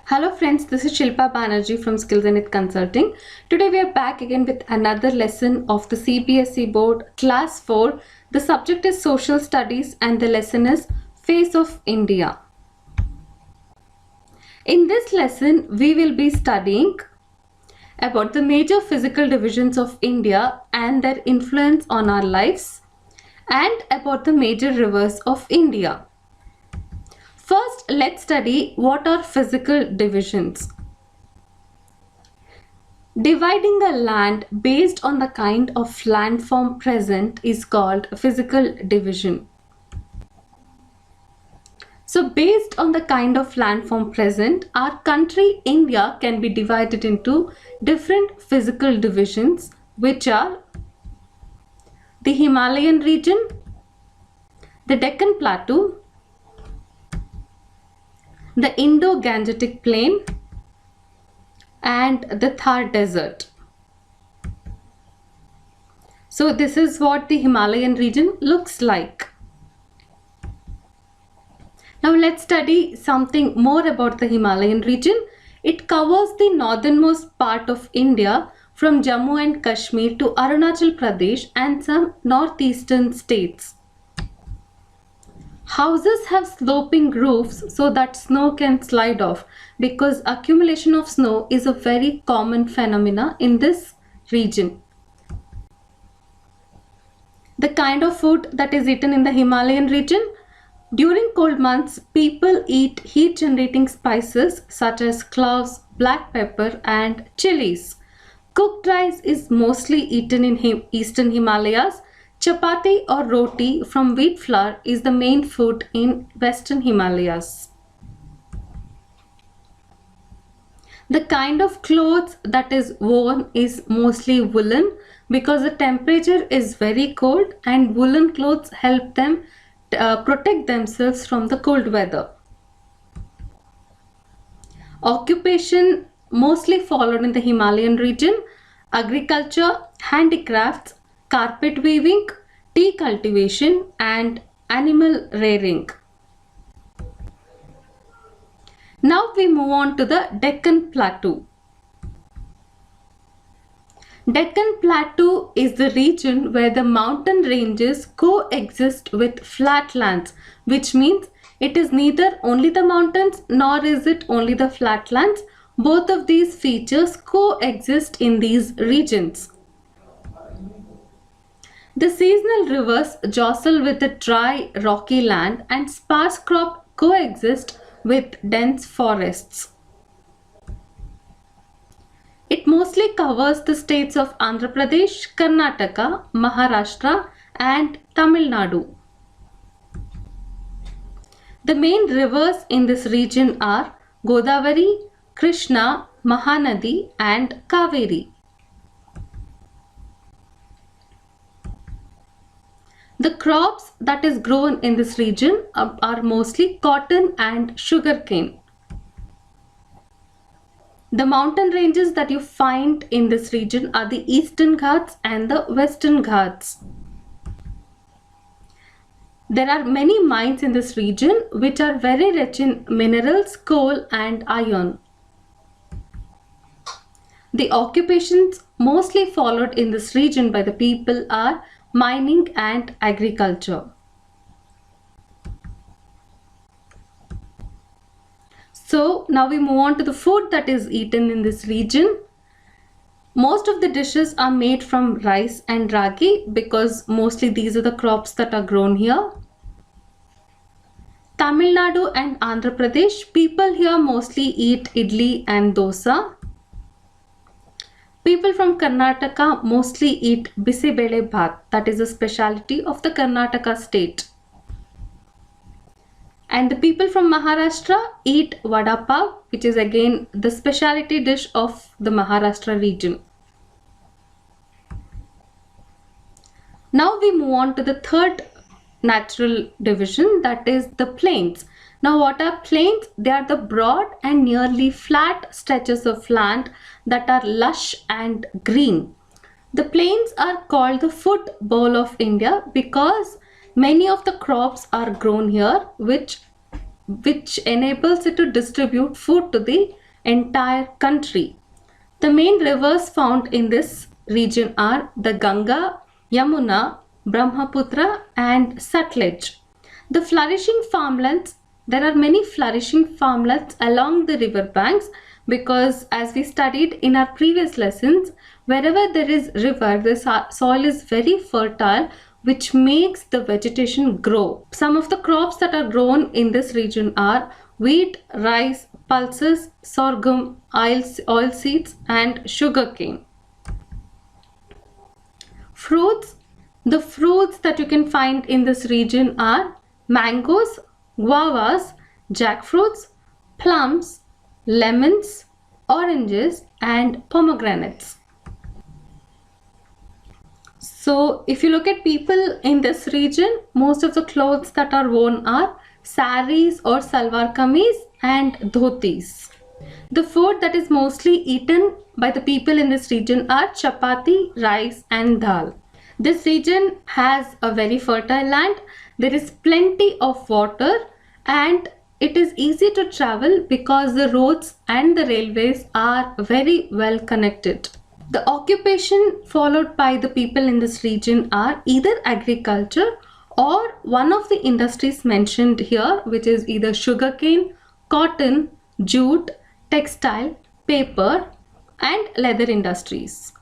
Hello friends, this is Shilpa Banerjee from Skills and It Consulting. Today we are back again with another lesson of the CBSE board class 4. The subject is social studies and the lesson is Face of India. In this lesson we will be studying about the major physical divisions of India and their influence on our lives and about the major rivers of India. First, let's study what are physical divisions. Dividing a land based on the kind of landform present is called physical division. So based on the kind of landform present, our country India can be divided into different physical divisions, which are the Himalayan region, the Deccan Plateau, the Indo-Gangetic Plain, and the Thar Desert. So this is what the Himalayan region looks like. Now let's study something more about the Himalayan region. It covers the northernmost part of India from Jammu and Kashmir to Arunachal Pradesh and some northeastern states. Houses have sloping roofs so that snow can slide off because accumulation of snow is a very common phenomena in this region. The kind of food that is eaten in the Himalayan region. During cold months, people eat heat generating spices such as cloves, black pepper and chilies. Cooked rice is mostly eaten in eastern Himalayas. Chapati or roti from wheat flour is the main food in western Himalayas. The kind of clothes that is worn is mostly woolen because the temperature is very cold and woolen clothes help them protect themselves from the cold weather. Occupation mostly followed in the Himalayan region: agriculture, handicrafts, carpet weaving, tea cultivation and animal rearing. Now we move on to the Deccan Plateau. Deccan Plateau is the region where the mountain ranges coexist with flatlands, which means it is neither only the mountains nor is it only the flatlands. Both of these features coexist in these regions. The seasonal rivers jostle with the dry, rocky land and sparse crop coexist with dense forests. It mostly covers the states of Andhra Pradesh, Karnataka, Maharashtra and Tamil Nadu. The main rivers in this region are Godavari, Krishna, Mahanadi and Kaveri. The crops that is grown in this region are mostly cotton and sugarcane. The mountain ranges that you find in this region are the Eastern Ghats and the Western Ghats. There are many mines in this region which are very rich in minerals, coal and iron. The occupations mostly followed in this region by the people are mining and agriculture. So now we move on to the food that is eaten in this region. Most of the dishes are made from rice and ragi because mostly these are the crops that are grown here. Tamil Nadu and Andhra Pradesh, people here mostly eat idli and dosa. People from Karnataka mostly eat bisibele bhat, that is a specialty of the Karnataka state. And the people from Maharashtra eat vada pav, which is again the specialty dish of the Maharashtra region. Now we move on to the third natural division, that is the plains. Now what are plains? They are the broad and nearly flat stretches of land that are lush and green. The plains are called the foot bowl of India because many of the crops are grown here which which enables it to distribute food to the entire country. The main rivers found in this region are the Ganga, Yamuna, Brahmaputra and Sutlej. The flourishing farmlands, there are many flourishing farmlands along the river banks, because as we studied in our previous lessons, wherever there is river, the soil is very fertile, which makes the vegetation grow. Some of the crops that are grown in this region are wheat, rice, pulses, sorghum, oilseeds and sugarcane. Fruits. The fruits that you can find in this region are mangoes, guavas, jackfruits, plums, lemons, oranges and pomegranates. So if you look at people in this region, most of the clothes that are worn are saris or salwar kameez and dhotis. The food that is mostly eaten by the people in this region are chapati, rice and dal. This region has a very fertile land. There is plenty of water and it is easy to travel because the roads and the railways are very well connected. The occupation followed by the people in this region are either agriculture or one of the industries mentioned here, which is either sugarcane, cotton, jute, textile, paper and leather industries.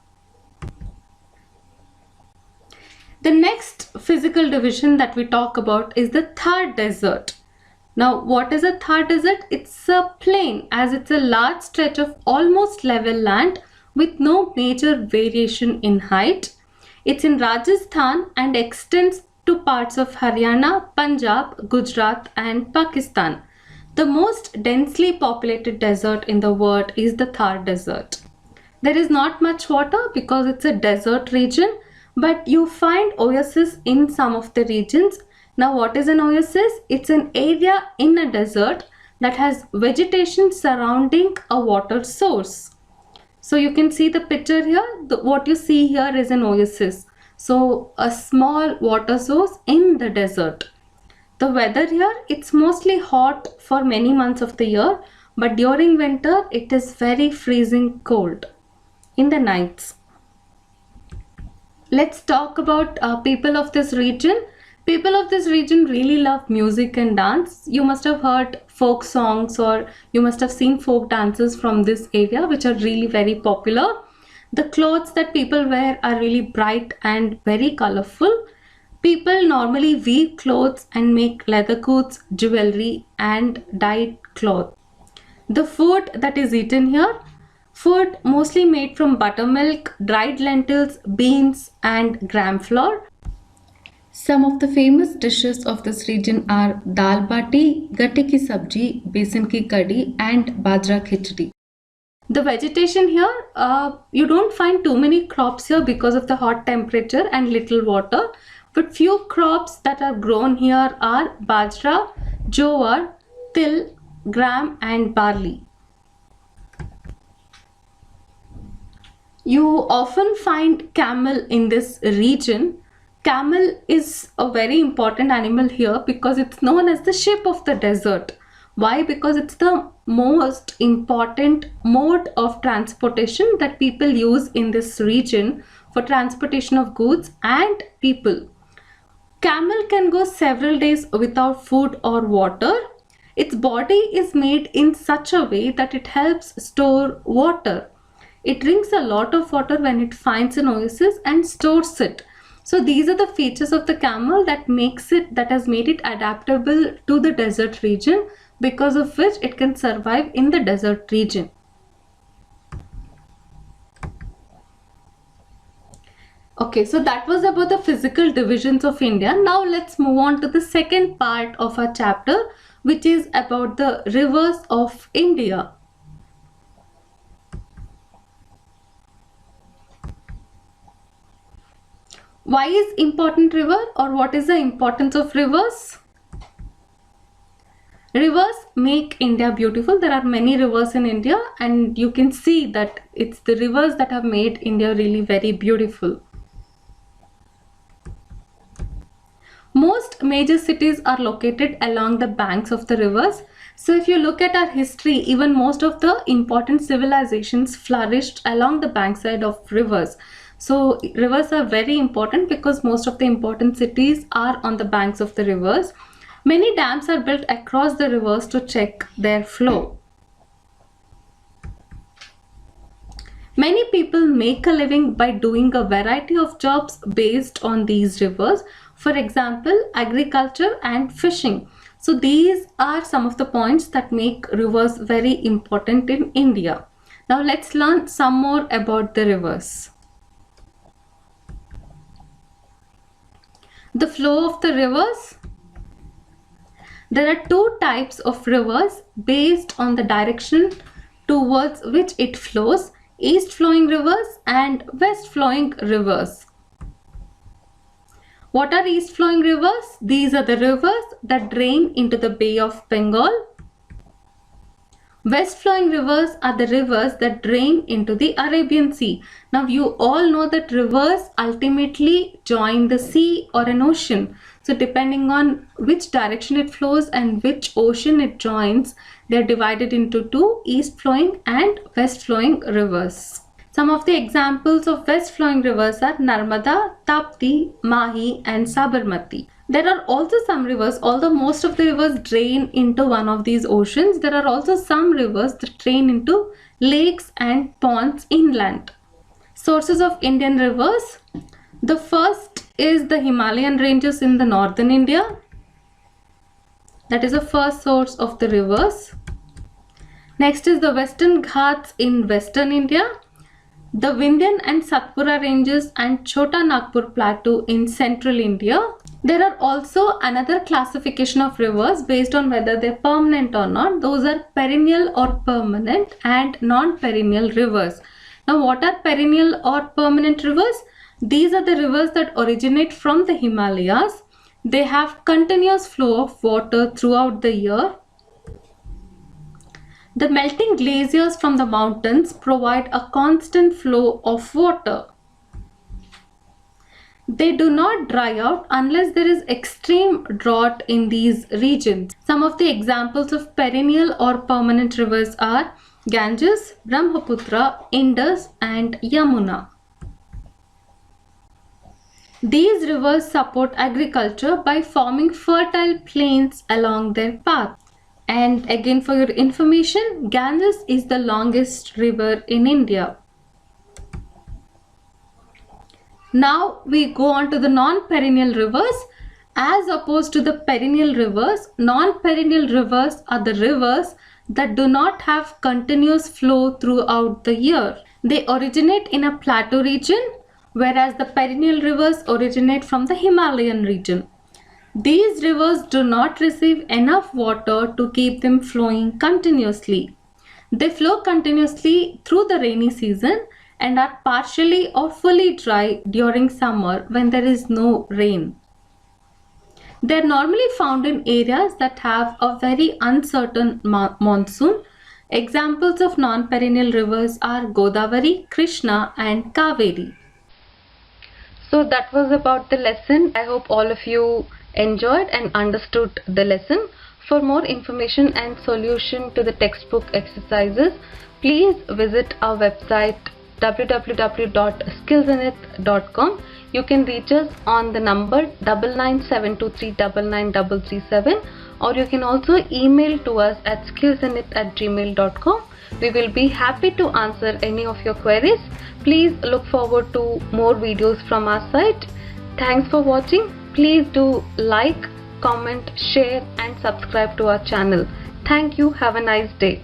The next physical division that we talk about is the Thar Desert. Now, what is a Thar Desert? It's a plain, as it's a large stretch of almost level land with no major variation in height. It's in Rajasthan and extends to parts of Haryana, Punjab, Gujarat and Pakistan. The most densely populated desert in the world is the Thar Desert. There is not much water because it's a desert region, but you find oases in some of the regions. Now, what is an oasis? It's an area in a desert that has vegetation surrounding a water source. So you can see the picture here. What you see here is an oasis. So a small water source in the desert. The weather here, it's mostly hot for many months of the year, but during winter it is very freezing cold in the nights. Let's talk about people of this region. People of this region really love music and dance. You must have heard folk songs or you must have seen folk dances from this area, which are really very popular. The clothes that people wear are really bright and very colorful. People normally weave clothes and make leather goods, jewelry and dyed cloth. The food that is eaten here, food mostly made from buttermilk, dried lentils, beans and gram flour. Some of the famous dishes of this region are dal bati, gatte ki sabji, besan ki kadhi and bajra khichdi. The vegetation here, you don't find too many crops here because of the hot temperature and little water. But few crops that are grown here are bajra, jowar, til, gram and barley. You often find camel in this region. Camel is a very important animal here because it's known as the ship of the desert. Why? Because it's the most important mode of transportation that people use in this region for transportation of goods and people. Camel can go several days without food or water. Its body is made in such a way that it helps store water. It drinks a lot of water when it finds an oasis and stores it. So these are the features of the camel that has made it adaptable to the desert region, because of which it can survive in the desert region. Okay, so that was about the physical divisions of India. Now let's move on to the second part of our chapter, which is about the rivers of India. Why is important river, or what is the importance of rivers? Rivers make India beautiful. There are many rivers in India and you can see that it's the rivers that have made India really very beautiful. Most major cities are located along the banks of the rivers. So if you look at our history, even most of the important civilizations flourished along the bankside of rivers. So rivers are very important because most of the important cities are on the banks of the rivers. Many dams are built across the rivers to check their flow. Many people make a living by doing a variety of jobs based on these rivers. For example, agriculture and fishing. So these are some of the points that make rivers very important in India. Now let's learn some more about the rivers. The flow of the rivers. There are two types of rivers based on the direction towards which it flows: east flowing rivers and west flowing rivers. What are east flowing rivers? These are the rivers that drain into the Bay of Bengal. West flowing rivers are the rivers that drain into the Arabian Sea. Now you all know that rivers ultimately join the sea or an ocean. So depending on which direction it flows and which ocean it joins, they are divided into two: east flowing and west flowing rivers. Some of the examples of west flowing rivers are Narmada, Tapti, Mahi and Sabarmati. There are also some rivers, although most of the rivers drain into one of these oceans, there are also some rivers that drain into lakes and ponds inland. Sources of Indian rivers. The first is the Himalayan ranges in the northern India. That is the first source of the rivers. Next is the Western Ghats in western India. The Vindhyan and Satpura ranges and Chota Nagpur plateau in central India. There are also another classification of rivers based on whether they're permanent or not. Those are perennial or permanent and non-perennial rivers. Now what are perennial or permanent rivers? These are the rivers that originate from the Himalayas. They have continuous flow of water throughout the year. The melting glaciers from the mountains provide a constant flow of water. They do not dry out unless there is extreme drought in these regions. Some of the examples of perennial or permanent rivers are Ganges, Brahmaputra, Indus and Yamuna. These rivers support agriculture by forming fertile plains along their path. And again, for your information, Ganges is the longest river in India. Now we go on to the non-perennial rivers. As opposed to the perennial rivers, non-perennial rivers are the rivers that do not have continuous flow throughout the year. They originate in a plateau region, whereas the perennial rivers originate from the Himalayan region. These rivers do not receive enough water to keep them flowing continuously. They flow continuously through the rainy season and are partially or fully dry during summer when there is no rain. They are normally found in areas that have a very uncertain monsoon. Examples of non-perennial rivers are Godavari, Krishna and Kaveri. So that was about the lesson. I hope all of you enjoyed and understood the lesson. For more information and solution to the textbook exercises, please visit our website www.skillsinit.com. You can reach us on the number 9972399337, or you can also email to us at skillsinit@gmail.com. We will be happy to answer any of your queries. Please look forward to more videos from our site. Thanks for watching. Please do like, comment, share and subscribe to our channel. Thank you. Have a nice day.